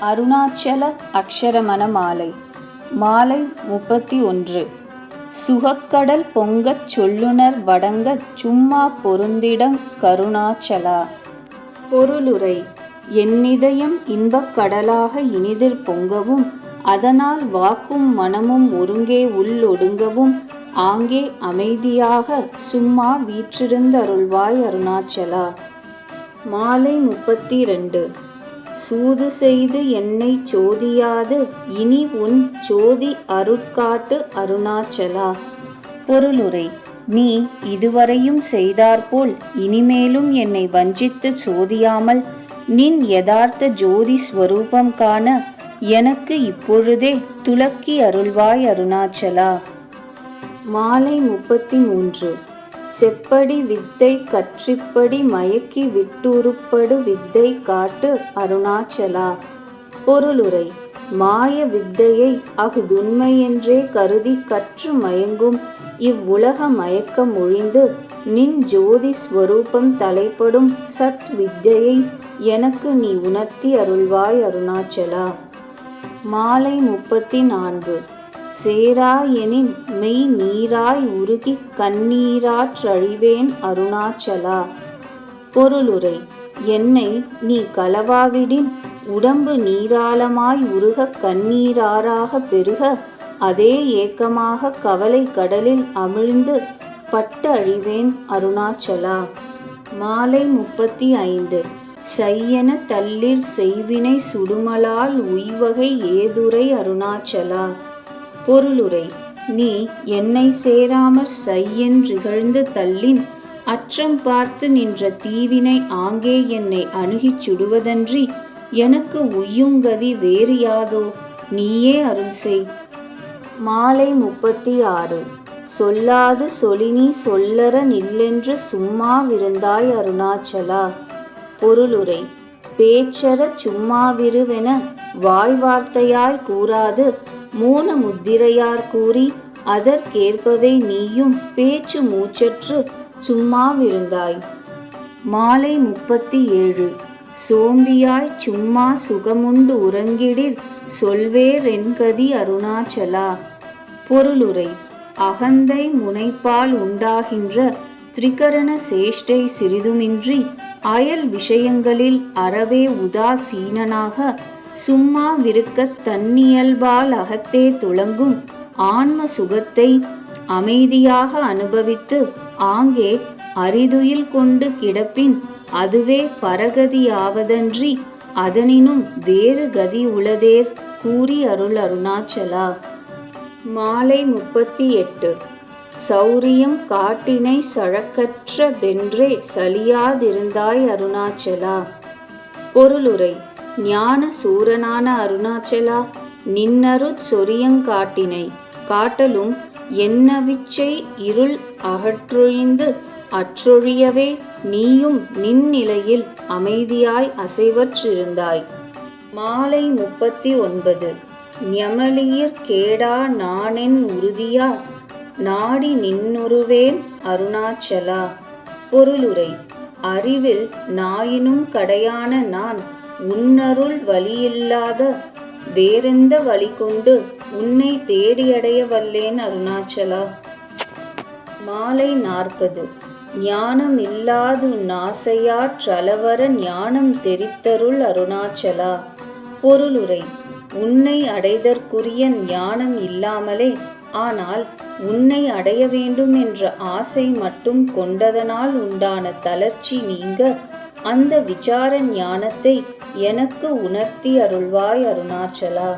அருணாச்சல அக்ஷரமண மாலை. மாலை 31. சுகக்கடல் பொங்கச் சொல்லுணர் வடங்கச் சும்மா பொருந்திடங் கருணாச்சலா. பொருளுரை: என்னிதயம் இன்பக் கடலாக இனிதிற் பொங்கவும், அதனால் வாக்கும் மனமும் ஒருங்கே உள்ளொடுங்கவும், ஆங்கே அமைதியாக சும்மா வீற்றிருந்தருள்வாய் அருணாச்சலா. மாலை 32. சூது செய்து என்னைச் சோதியாது இனி உன் சோதி அருட்காட்டு அருணாச்சலா. பொருளுரை: நீ இதுவரையும் செய்தாற்போல் இனிமேலும் என்னை வஞ்சித்துச் சோதியாமல் நின் யதார்த்த ஜோதி ஸ்வரூபம் காண எனக்கு இப்பொழுதே துலக்கி அருள்வாய் அருணாச்சலா. மாலை 33. செப்படி வித்தை கற்றிப்படி மயக்கி விட்டுருப்படு வித்தை காட்டு அருணாச்சலா. பொருளுரை: மாய வித்தையை அஃதுண்மையென்றே கருதிக் கற்று மயங்கும் இவ்வுலக மயக்கம் ஒழிந்து நின் ஜோதி ஸ்வரூபம் தலைப்படும் சத் வித்தையை எனக்கு நீ உணர்த்தி அருள்வாய் அருணாச்சலா. மாலை 34. சேராயெனின் மெய் நீராய் உருகிக் கண்ணீராற்றழிவேன் அருணாச்சலா. பொருளுரை: என்னை நீ களவாவிடின் உடம்பு நீராழமாய் உருகக் கண்ணீராறாகப் பெருக, அதே ஏக்கமாகக் கவலை கடலில் அமிழ்ந்து பட்டு அழிவேன் அருணாச்சலா. மாலை 35. சையென தள்ளிற் செய்வினை சுடுமலால் உய்வகை ஏதுரை அருணாச்சலா. பொருளுரை: நீ என்னை சேராமற் சையென்றிகழ்ந்து தள்ளின் அற்றம் பார்த்து நின்ற தீவினை ஆங்கே என்னை அணுகிச் சுடுவதன்றி எனக்கு உய்யுங்கதி வேறு யாதோ, நீயே அருள் செய். மாலை 36. சொல்லாது சொலினி சொல்லற நில்லென்று சும்மாவிருந்தாய் அருணாச்சலா. பொருளுரை: பேச்சறச் சும்மாவிருவென வாய் வார்த்தையாய் கூறாது மோன முத்திரையாற் கூறி அதற்கேற்பவே நீயும் பேச்சு மூச்சற்று சும்மாவிருந்தாய். மாலை 37. சோம்பியாய்ச் சும்மா சுகமுண்டு உறங்கிடிற் சொல்வேறென்கதி அருணாச்சலா. பொருளுரை: அகந்தை முனைப்பால் உண்டாகின்ற திரிகரண சேஷ்டை சிறிதுமின்றி அயல் விஷயங்களில் அறவே உதாசீனனாக சும்மாவிருக்கத் தன்னியல்பால் அகத்தே துலங்கும் ஆன்ம சுகத்தை அமைதியாக அனுபவித்து ஆங்கே அரிதுயில் கொண்டு கிடப்பின் அதுவே பரகதியாவதன்றி அதனினும் வேறு கதி உளதேற் கூறி அருள் அருணாச்சலா. மாலை 38. சௌரியம் காட்டினை சழக்கற்ற தென்றே சலியாதிருந்தாய் அருணாச்சலா. பொருளுரை: ஞான சூரனான அருணாச்சலா, நின்னருட் சொரியங்காட்டினை காட்டலும் என்னவிச்சை இருள் அகற்றொழிந்து அற்றொழியவே நீயும் நின்னிலையில் அமைதியாய் அசைவற்றிருந்தாய். மாலை 39. ஞமலியிற் கேடா நானென் உறுதியால் நாடி நின்னுருவேன் அருணாச்சலா. பொருளுரை: அறிவில் நாயினும் கடையான நான் உன்னருள் வழியில்லாத வேறெந்த வழி கொண்டு உன்னை தேடியடைய வல்லேன் அருணாச்சலா. மாலை 40. ஞானமில்லாதுன்னாசையாற் றளவற ஞானம் தெரித்தருள் அருணாச்சலா. பொருளுரை: உன்னை அடைதற்குரிய ஞானம் இல்லாமலே, ஆனால் உன்னை அடைய வேண்டும் என்ற ஆசை மட்டும் கொண்டதனால் உண்டான தளர்ச்சி நீங்க அந்த விசார ஞானத்தை எனக்கு உணர்த்தி அருள்வாய் அருணாச்சலா.